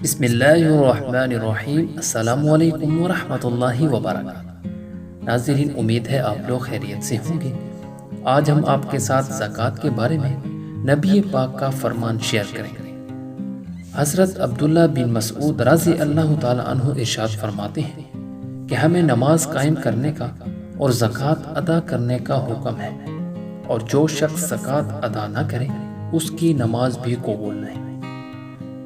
بسم اللہ الرحمن الرحیم۔ السلام علیکم ورحمۃ اللہ وبرکاتہ۔ ناظرین، امید ہے آپ لوگ خیریت سے ہوں گے۔ آج ہم آپ کے ساتھ زکوٰۃ کے بارے میں نبی پاک کا فرمان شیئر کریں گے۔ حضرت عبداللہ بن مسعود رضی اللہ تعالی عنہ ارشاد فرماتے ہیں کہ ہمیں نماز قائم کرنے کا اور زکوٰۃ ادا کرنے کا حکم ہے، اور جو شخص زکوٰۃ ادا نہ کرے اس کی نماز بھی قبول نہیں۔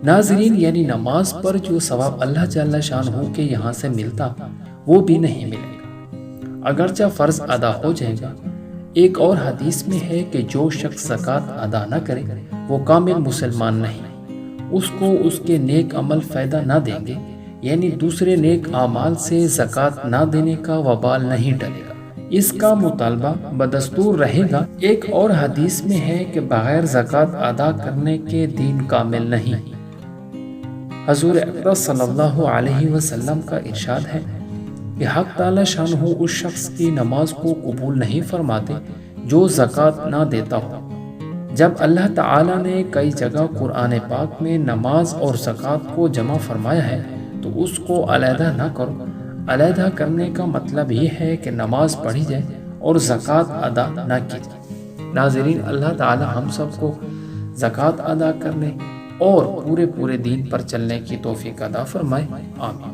ناظرین، یعنی نماز پر جو ثواب اللہ جل شانہ کے یہاں سے ملتا وہ بھی نہیں ملے گا، اگرچہ فرض ادا ہو جائے گا۔ ایک اور حدیث میں ہے کہ جو شخص زکوٰۃ ادا نہ کرے وہ کامل مسلمان نہیں، اس کو اس کے نیک عمل فائدہ نہ دیں گے، یعنی دوسرے نیک اعمال سے زکوٰۃ نہ دینے کا وبال نہیں ٹلے گا، اس کا مطالبہ بدستور رہے گا۔ ایک اور حدیث میں ہے کہ بغیر زکوٰۃ ادا کرنے کے دین کامل نہیں۔ حضور اکرم صلی اللہ علیہ وسلم کا ارشاد ہے کہ حق تعالی شانہ اس شخص کی نماز کو قبول نہیں فرماتے جو زکوٰۃ نہ دیتا ہو۔ جب اللہ تعالی نے کئی جگہ قرآن پاک میں نماز اور زکوٰۃ کو جمع فرمایا ہے تو اس کو علیحدہ نہ کرو۔ علیحدہ کرنے کا مطلب یہ ہے کہ نماز پڑھی جائے اور زکوٰۃ ادا نہ کی جائے۔ ناظرین، اللہ تعالی ہم سب کو زکوٰۃ ادا کرنے اور پورے دین پر چلنے کی توفیق عطا فرمائے، آمین۔